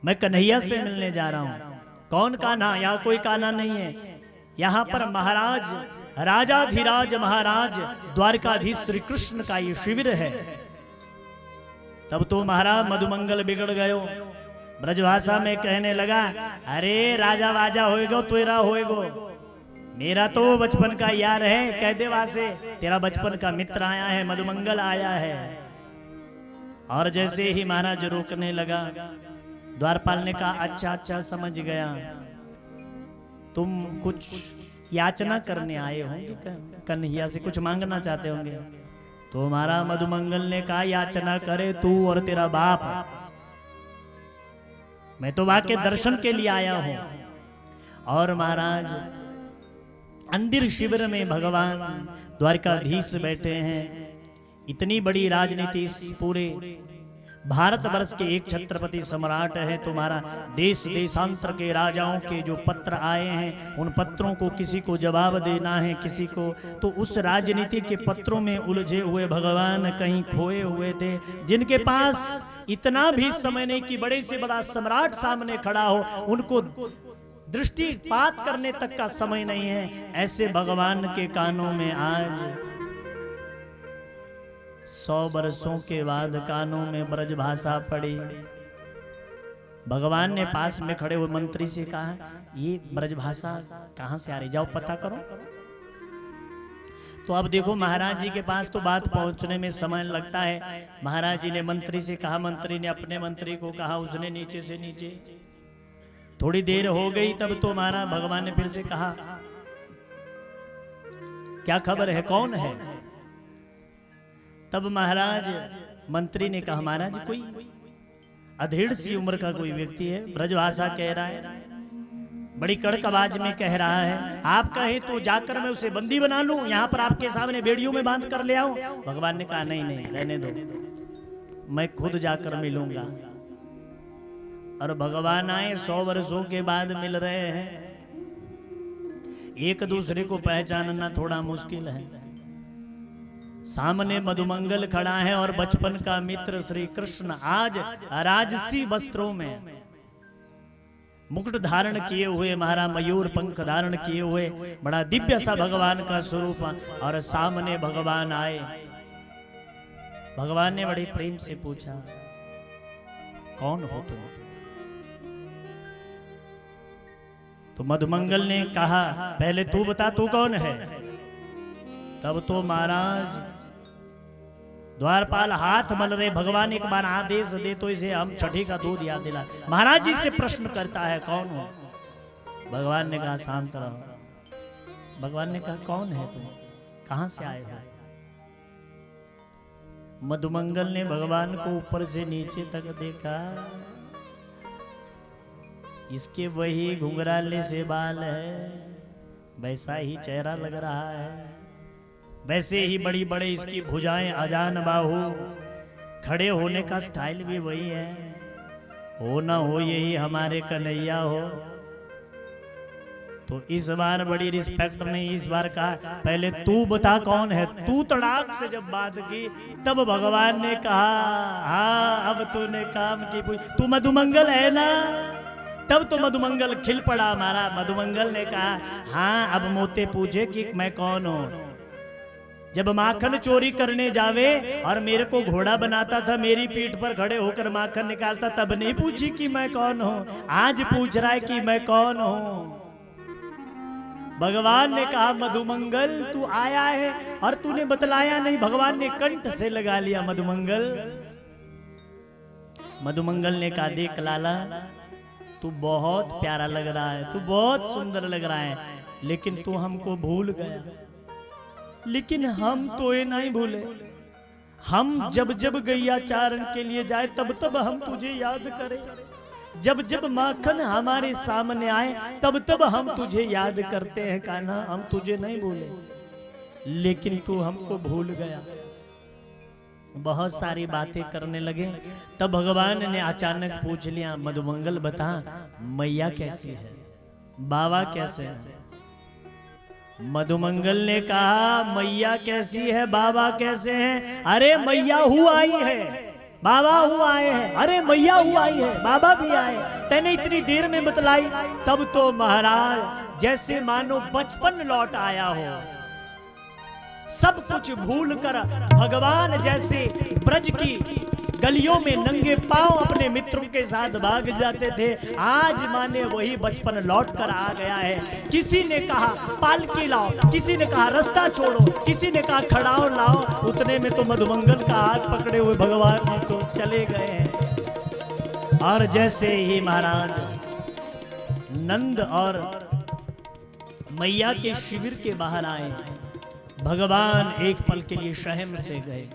मैं कन्हैया से मिलने जा रहा हूं। कौन कान्हा? यहाँ कोई कान्हा नहीं है, यहाँ पर महाराज राजाधिराज महाराज द्वारकाधीश श्री कृष्ण का ये शिविर है। तब तो महाराज मधुमंगल बिगड़ गयो, ब्रजभाषा में कहने लगा, अरे राजा वाजा होएगो तेरा होएगो, मेरा तो बचपन का यार है। कह दे वहां से तेरा बचपन का मित्र आया है, मधुमंगल आया है। और जैसे ही महाराज रोकने लगा, द्वारपाल ने कहा अच्छा समझ गया, तुम कुछ याचना करने आए होंगे, कन्हैया से कुछ मांगना चाहते होंगे। तो हमारा मधुमंगल ने कहा याचना करे तू और तेरा बाप, मैं तो वहां के दर्शन के लिए आया हूं। और महाराज अंदर शिविर में भगवान द्वारकाधीश बैठे हैं। इतनी बड़ी राजनीति इस पूरे भारतवर्ष के एक छत्रपति सम्राट है। तुम्हारा देश देशांतर के राजाओं के जो पत्र आए हैं, उन पत्रों को किसी को जवाब देना है, किसी को। तो उस राजनीति के पत्रों में उलझे हुए भगवान कहीं खोए हुए थे, जिनके पास इतना भी समय नहीं कि बड़े से बड़ा सम्राट सामने खड़ा हो, उनको दृष्टिपात करने तक का समय नहीं है। ऐसे भगवान के कानों में आज 100 वर्षों के बाद कानों में ब्रजभाषा पड़ी। भगवान ने पास में खड़े हुए मंत्री से कहा, ये ब्रजभाषा कहां से आ रही, जाओ पता करो। तो अब देखो महाराज जी के पास तो बात पहुंचने में समय लगता है। महाराज जी ने मंत्री से कहा, मंत्री ने अपने मंत्री को कहा, उसने नीचे से नीचे। थोड़ी देर हो गई तब तो महाराज भगवान ने फिर से कहा, क्या खबर है, कौन है? तब महाराज मंत्री ने कहा, महाराज कोई अधेड़ सी उम्र का कोई व्यक्ति है, ब्रजभाषा कह रहा है, बड़ी कड़क आवाज में कह रहा है, आप कहे तो जाकर मैं उसे बंदी बना लूं, यहाँ पर आपके सामने बेड़ियों में बांध कर ले आऊं। भगवान ने कहा, नहीं नहीं रहने दो, मैं खुद जाकर मिलूंगा। और भगवान आए 100 वर्षों के बाद मिल रहे हैं। एक दूसरे को पहचानना थोड़ा मुश्किल है। सामने मधुमंगल खड़ा है और बचपन का मित्र श्री कृष्ण आज राजसी वस्त्रों में मुकुट धारण किए हुए, महाराज मयूर पंख धारण किए हुए, बड़ा दिव्य सा भगवान का स्वरूप, और सामने भगवान आए। भगवान ने बड़े प्रेम से पूछा, कौन हो तुम? तो मधुमंगल ने कहा, पहले तू बता तू कौन है। तब तो महाराज द्वारपाल हाथ मल रहे। भगवान एक बार आदेश दे तो इसे हम छठी का दूध याद दिला। महाराज जी से प्रश्न करता है, कौन हो? भगवान ने कहा, शांत रहो। भगवान ने कहा, कौन है तुम, कहां से आए हो? मधुमंगल ने भगवान को ऊपर से नीचे तक देखा। इसके वही घुंघराले से बाल है, वैसा ही चेहरा लग रहा है, वैसे ही बड़ी बड़े इसकी भुजाएं, अजान बाहु, खड़े होने का स्टाइल भी वही है। हो ना हो यही हमारे कन्हैया हो। तो इस बार बड़ी रिस्पेक्ट में इस बार कहा, पहले तू बता कौन है। तू तड़ाक से जब बात की तब भगवान ने कहा, हाँ अब तूने काम की पूछ, तू मधुमंगल है ना? तब तो मधुमंगल खिल पड़ा। हमारा मधुमंगल ने कहा, हाँ अब मोते पूछे कि मैं कौन हूं। जब माखन चोरी करने जावे और मेरे को घोड़ा बनाता था, मेरी पीठ पर खड़े होकर माखन निकालता, तब नहीं पूछी कि मैं कौन हूं। आज पूछ रहा है कि मैं कौन हूं। भगवान ने कहा, मधुमंगल तू आया है और तूने बतलाया नहीं। भगवान ने कंठ से लगा लिया, मधुमंगल। मधुमंगल ने कहा, देख लाला, तू बहुत प्यारा लग रहा है, तू बहुत सुंदर लग रहा है, लेकिन तू हमको भूल गया। लेकिन हम तो ये नहीं भूले। हम जब जब गैया चारण के लिए जाए तब तब हम तुझे याद करें। जब जब माखन हमारे सामने आए तब तब हम तुझे याद करते हैं कान्हा, हम तुझे नहीं भूले, लेकिन तू हमको भूल गया। बहुत सारी बातें करने लगे। तब भगवान ने अचानक पूछ लिया, मधुमंगल बता, मैया कैसी है, बाबा कैसे है? मधुमंगल ने कहा, मैया कैसी है, बाबा कैसे हैं? अरे मैया हुआ आई है, बाबा हुआ आए हैं। अरे मैया हुआ आई है, बाबा भी आए। तैने इतनी देर में बतलाई। तब तो महाराज जैसे मानो बचपन लौट आया हो, सब कुछ भूल कर भगवान जैसे ब्रज की गलियों में नंगे पांव अपने मित्रों के साथ भाग जाते थे, आज माने वही बचपन लौट कर आ गया है। किसी ने कहा पालकी लाओ, किसी ने कहा रास्ता छोड़ो, किसी ने कहा खड़ाओ लाओ। उतने में तो मधुमंगल का हाथ पकड़े हुए भगवान जी तो चले गए हैं। और जैसे ही महाराज नंद और मैया के शिविर के बाहर आए, भगवान एक पल के लिए सहम से गए,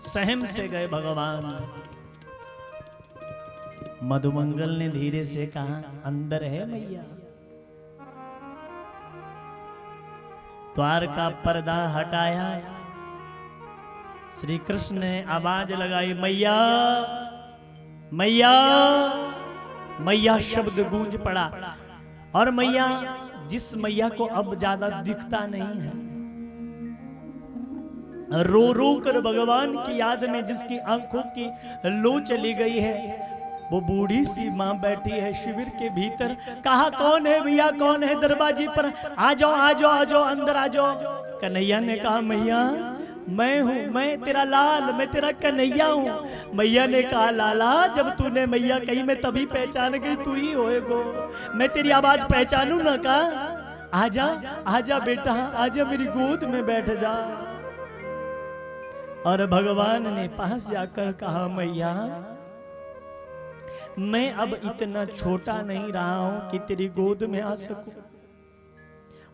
सहम से गए भगवान। मधुमंगल ने धीरे से कहा, अंदर है मैया। द्वार का पर्दा हटाया, श्री कृष्ण ने आवाज लगाई, मैया मैया। मैया शब्द गूंज पड़ा। और मैया, जिस मैया को अब ज्यादा दिखता नहीं है, रो रो कर भगवान की याद में जिसकी आंखों की लो चली गई है, वो बूढ़ी सी माँ बैठी है शिविर के भीतर। कहा, कौन है भैया, कौन है दरवाजे पर? आ जाओ आ जाओ आ जाओ, अंदर आ जाओ। कन्हैया ने कहा, मैया मैं हूँ, मैं तेरा लाल, मैं तेरा कन्हैया हूँ। मैया ने कहा, लाला जब तूने मैया कही मैं तभी पहचान गई तू ही होएगो। मैं तेरी आवाज पहचानू ना का? आजा आजा बेटा, आजा मेरी गोद में बैठ जा। और भगवान ने पास जाकर कहा, मैया मैं अब इतना छोटा नहीं रहा हूं कि तेरी गोद में आ सकूं।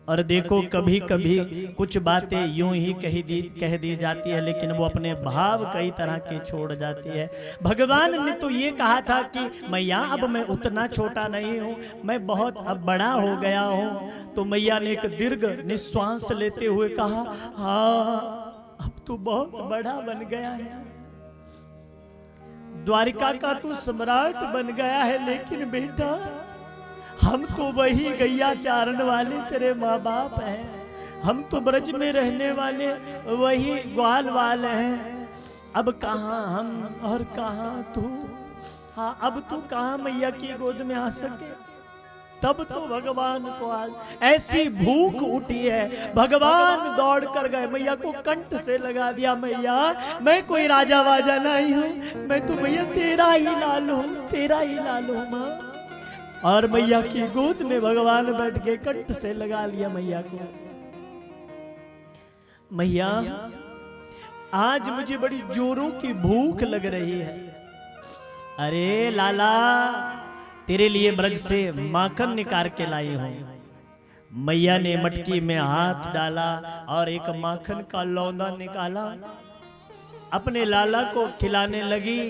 और देखो कभी कभी कुछ बातें यूं ही कह दी जाती है, लेकिन वो अपने भाव कई तरह के छोड़ जाती है। भगवान ने तो ये कहा था कि मैया अब मैं उतना छोटा नहीं हूँ, मैं बहुत अब बड़ा हो गया हूँ। तो मैया ने एक दीर्घ निश्वास लेते हुए कहा, हाँ अब तो बहुत बड़ा बन गया है, द्वारिका का तू सम्राट बन गया है, लेकिन बेटा हम तो वही गैया चारण वाले तेरे माँ बाप हैं, हम तो ब्रज में रहने वाले वही ग्वाल वाले हैं। अब कहाँ हम और कहाँ तू। हाँ अब तू कहाँ मैया की गोद में आ सके। तब तो भगवान को आज ऐसी भूख उठी है, भगवान दौड़ कर गए, मैया को कंठ से लगा दिया, मैया मैं कोई राजा वाजा नहीं हूँ, मैं तो मैया तेरा ही लाल हूँ, तेरा ही लाल हूँ माँ। और मैया की गोद में भगवान बैठ के कंठ से लगा लिया मैया को। मैया आज मुझे बड़ी जोरों की भूख लग रही है। अरे लाला तेरे लिए ब्रज से माखन निकाल के लाई हूं। मैया ने मटकी में हाथ डाला और एक माखन का लौंदा निकाला, अपने लाला को खिलाने लगी,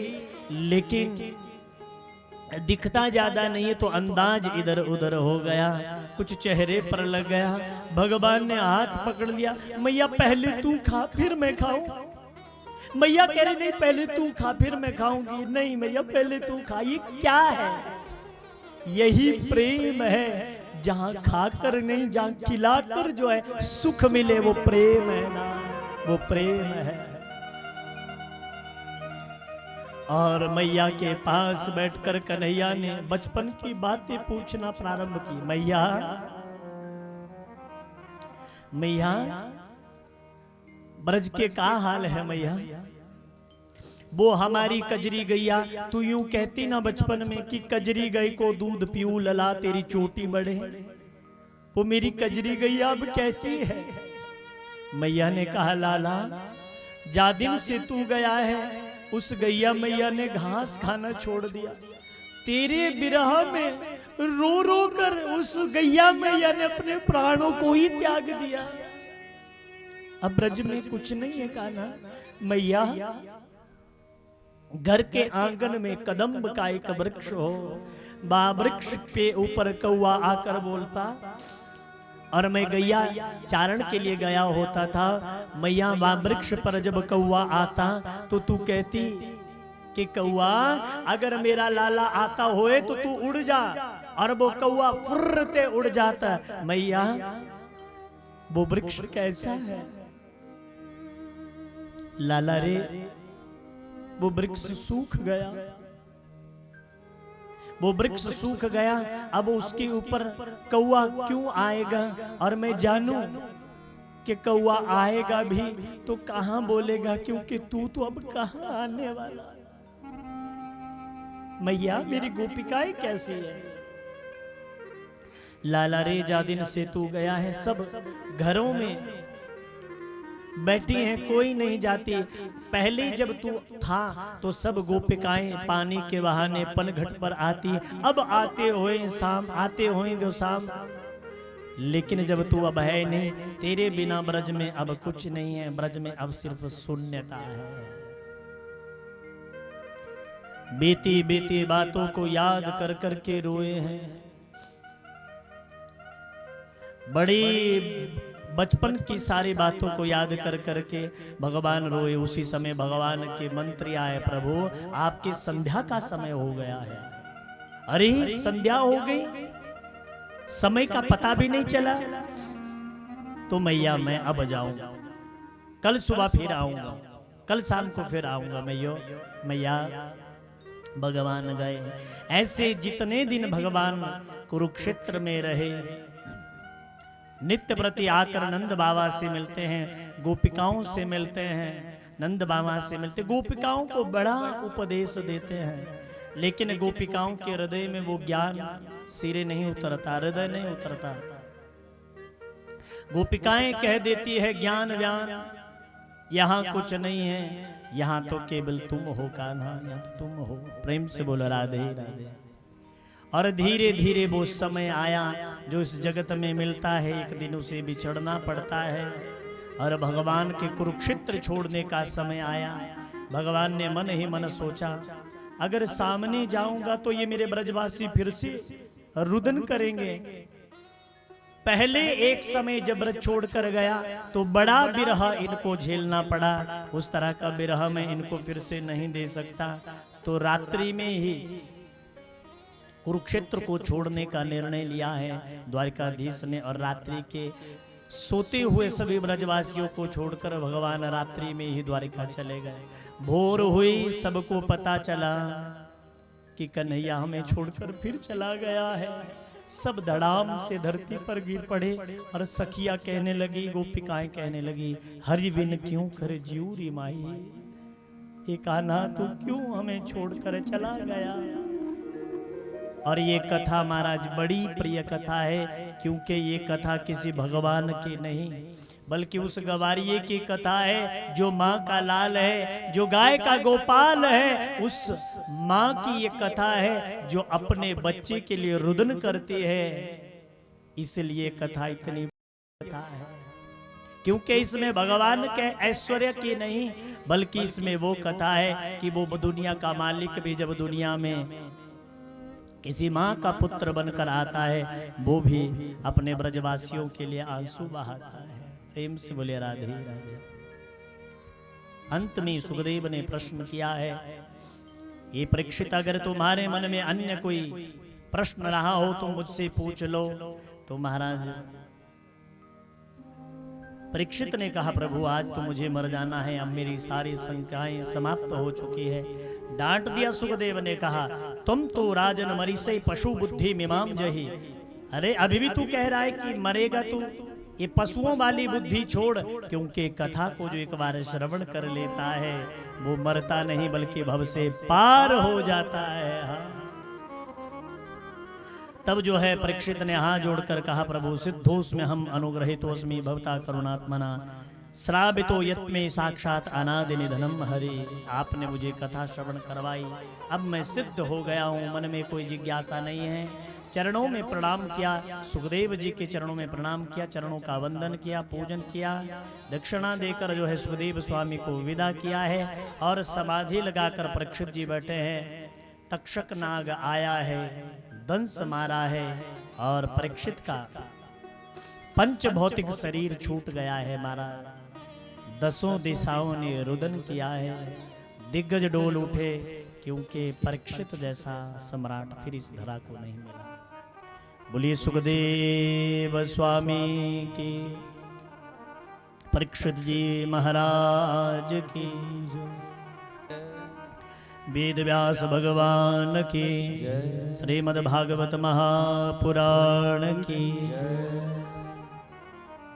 लेकिन दिखता ज्यादा नहीं है तो अंदाज इधर उधर हो गया, कुछ चेहरे पर लग गया। भगवान ने हाथ पकड़ लिया, मैया पहले तू खा फिर मैं खाऊं। मैया कह रही नहीं पहले तू खा फिर मैं खाऊंगी, नहीं मैया पहले तू खा। ये क्या है? यही प्रेम है, जहां खाकर नहीं जहां खिलाकर जो है सुख मिले, वो प्रेम है ना, वो प्रेम है। और मैया के पास बैठकर कन्हैया ने बचपन की बातें पूछना प्रारंभ की। मैया मैया ब्रज के का हाल है मैया? वो हमारी कजरी गैया, तू यूं कहती ना बचपन में कि कजरी गई को दूध पीऊ लला तेरी चोटी बढ़े, वो मेरी कजरी गैया अब कैसी है? मैया ने कहा, लाला जा दिन से तू गया है उस गैया मैया ने घास खाना छोड़ दिया, तेरे विरह में रो रो कर उस गैया मैया ने अपने प्राणों को ही त्याग दिया। अब ब्रज में कुछ नहीं है कान्हा। मैया घर के आंगन में कदम्ब का एक वृक्ष हो, वृक्ष पे ऊपर कौवा आकर बोलता, और मैं गैया चारण के लिए गया होता था। मैया वहां वृक्ष पर जब कौवा आता तो तू कहती कि कौवा अगर मेरा लाला आता होए तो तू उड़ जा, और वो कौवा फुर्रते उड़ जाता। मैया वो वृक्ष कैसा है? लाला रे वो वृक्ष सूख गया, वो वृक्ष सूख गया, अब उसके ऊपर कौवा क्यों आएगा? और मैं जानूं कि कौवा आएगा भी तो कहां बोलेगा, क्योंकि तू तो अब कहां आने वाला। मैया मेरी गोपिकाएं कैसी है? लाला रे जा दिन से तू गया है, सब घरों में बैठी हैं, कोई नहीं जाती। पहले जब तू था तो सब गोपिकाएं पानी के बहाने पनघट पर आती, अब आते हुए शाम, आते होंगे शाम। लेकिन जब तू अब है नहीं, तेरे बिना ब्रज में अब कुछ नहीं है, ब्रज में अब सिर्फ शून्यता है। बीती बीती बातों को याद कर कर के रोए हैं, बड़ी बचपन की सारी बातों को याद कर करके भगवान रोए। उसी समय भगवान के मंत्री आए, प्रभु आपकी संध्या का समय हो गया है। अरे संध्या हो गई, समय का पता भी नहीं चला। तो मैया मैं अब जाऊंगा, कल सुबह फिर आऊंगा, कल शाम को फिर आऊंगा। मैया भगवान गए। ऐसे जितने दिन भगवान कुरुक्षेत्र में रहे, नित्य प्रति आकर नंद बाबा से मिलते हैं, गोपिकाओं से मिलते हैं, नंद बाबा से मिलते, गोपिकाओं को बड़ा उपदेश देते हैं। लेकिन गोपिकाओं के हृदय में वो ज्ञान सिरे नहीं उतरता, हृदय नहीं उतरता। गोपिकाएं कह देती है ज्ञान व्यान यहाँ कुछ नहीं है, यहाँ तो केवल तुम हो कान्हा, यहाँ तो तुम हो। प्रेम से बोलो राधे राधे। और धीरे धीरे वो समय आया जो इस जगत में मिलता है, एक दिन उसे बिछड़ना पड़ता है। और भगवान के कुरुक्षेत्र छोड़ने का समय आया। भगवान ने मन ही मन सोचा, अगर सामने जाऊंगा तो ये मेरे ब्रजवासी फिर से रुदन करेंगे। पहले एक समय जब ब्रज छोड़कर गया तो बड़ा विरह इनको झेलना पड़ा, उस तरह का विरह मैं इनको फिर से नहीं दे सकता। तो रात्रि में ही कुरुक्षेत्र को छोड़ने का निर्णय लिया है द्वारकाधीश ने। और रात्रि के सोते हुए सभी ब्रजवासियों को छोड़कर भगवान रात्रि में ही द्वारिका चले गए। भोर हुई, सबको पता चला कि कन्हैया हमें छोड़कर फिर चला गया है। सब धड़ाम से धरती पर गिर पड़े और सखिया कहने लगी, गोपिकाएं कहने लगी, हरि बिन क्यों कर जीऊ री माई, ये कान्हा तू क्यों हमें छोड़कर चला गया। और ये कथा महाराज बड़ी प्रिय कथा है, क्योंकि ये कथा किसी भगवान की नहीं बल्कि उस गवारिये की कथा है जो माँ का लाल है, जो गाय का गोपाल है। उस माँ की ये कथा है जो अपने बच्चे के लिए रुदन करती है। इसलिए कथा इतनी कथा है, क्योंकि इसमें भगवान के ऐश्वर्य की नहीं बल्कि इसमें वो कथा है कि वो दुनिया का मालिक भी जब दुनिया में किसी माँ का पुत्र बनकर आता है, वो भी अपने ब्रजवासियों के लिए आंसू बहाता है। प्रेम से बोले राधे राधे। अंत में सुखदेव ने प्रश्न किया है, ये परीक्षित, अगर तुम्हारे मन में अन्य कोई प्रश्न रहा हो तो मुझसे पूछ लो। तो महाराज परीक्षित ने कहा, प्रभु आज तो मुझे मर जाना है, अब मेरी सारी शंकाएं समाप्त हो चुकी है। डांट दिया सुखदेव ने कहा, तुम तो राजन मरीसे पशु बुद्धि मिमाम जही। अरे अभी भी तू कह रहा है कि मरेगा तू, ये पशुओं वाली बुद्धि छोड़, क्योंकि कथा को जो एक बार श्रवण कर लेता है वो मरता नहीं बल्कि भव से पार हो जाता है। हाँ। तब जो है परीक्षित ने हाथ जोड़कर कहा, प्रभु सिद्धोस में हम अनुग्रहितोस्मि भवता करुणात्मना श्रावितो यत् में साक्षात अनादि निधनम हरि। आपने मुझे कथा श्रवण करवाई, अब मैं सिद्ध हो गया हूँ, मन में कोई जिज्ञासा नहीं है। चरणों में प्रणाम किया, सुखदेव जी के चरणों में प्रणाम किया, चरणों का वंदन किया, पूजन किया, दक्षिणा देकर जो है सुखदेव स्वामी को विदा किया है। और समाधि लगाकर परीक्षित जी बैठे हैं। तक्षक नाग आया है, दंस मारा है और परीक्षित का पंच भौतिक शरीर छूट गया है महाराज। दसों दिशाओं ने रुदन किया है, दिग्गज डोल उठे, क्योंकि परीक्षित जैसा सम्राट फिर इस धरा को नहीं मिला। बोलिए सुखदेव स्वामी की, परीक्षित जी महाराज की, वेद व्यास भगवान की, श्रीमद् भागवत महापुराण की।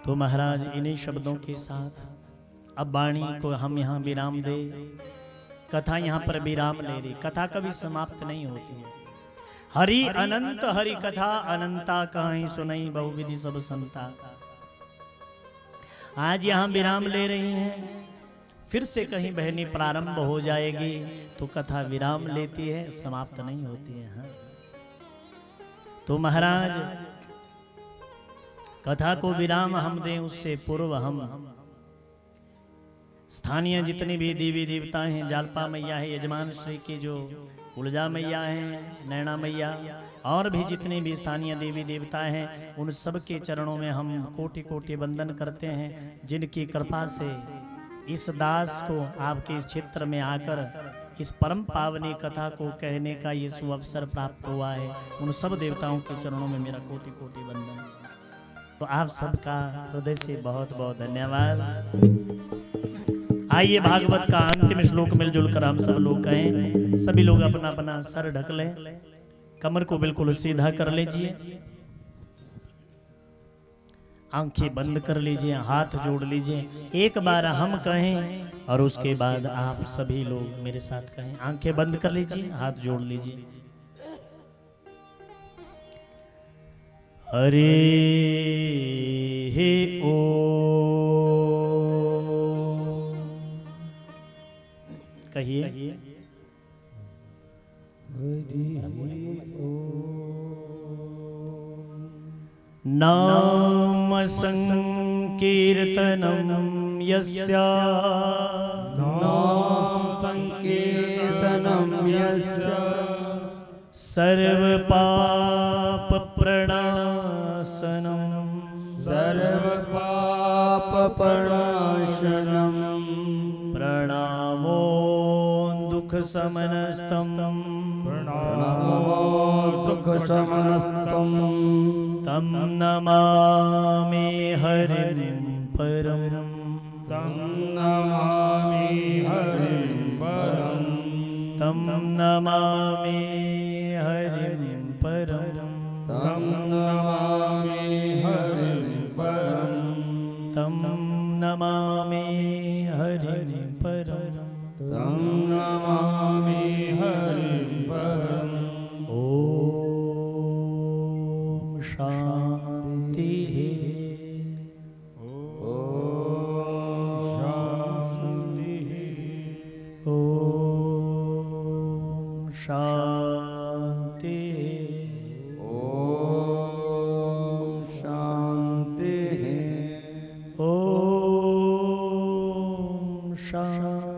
तो महाराज इन्हीं शब्दों के साथ अब वाणी को हम यहाँ विराम दे। कथा यहाँ पर विराम ले रही, कथा कभी समाप्त नहीं होती है। हरि अनंत हरि कथा अनंता कहीं सुनई बहुविधि सब संता। आज यहाँ विराम ले रही हैं, फिर से कहीं बहनी प्रारंभ हो जाएगी तो कथा विराम लेती है, समाप्त नहीं होती है। हाँ। तो महाराज कथा को विराम हम दें उससे पूर्व हम स्थानीय जितनी भी देवी देवता हैं, जालपा मैया है, यजमान श्री की जो उलजा मैया हैं, नैना मैया, और भी जितने भी स्थानीय देवी देवता हैं, उन सब के चरणों में हम कोटि कोटि वंदन करते हैं, जिनकी कृपा से इस दास को आपके इस क्षेत्र में आकर इस परम पावनी कथा को कहने का ये सुअवसर प्राप्त हुआ है। उन सब देवताओं के चरणों में मेरा कोटि कोटि वंदन। तो आप सबका हृदय से बहुत बहुत धन्यवाद। आइए भागवत का अंतिम श्लोक मिलजुल कर हम सब लोग कहें। सभी लोग अपना अपना सर ढक लें, कमर को बिल्कुल सीधा कर लीजिए, आंखें बंद कर लीजिए, हाथ जोड़ लीजिए। एक बार हम कहें और उसके बाद आप सभी लोग मेरे साथ कहें। आंखें बंद कर लीजिए, हाथ जोड़ लीजिए। हरे ओ कहिए। नाम संकीर्तनम यस्य नाम संकीर्तनम यस्य सर्व पाप प्रणाशनम सर्व पाप प्रणाशनम प्रणामो दुख समनस्तम प्रणामो दुख शमनस्तम तम नमामि हरिं परम तं नमामि हरिं परम तम नमामि हरिं परम तं नमामि हरिं परम तम नमामि हरिं परम तं नमामि हरिं परम ओम शांति। ओम शांति। ओम शांति। ओम शांति।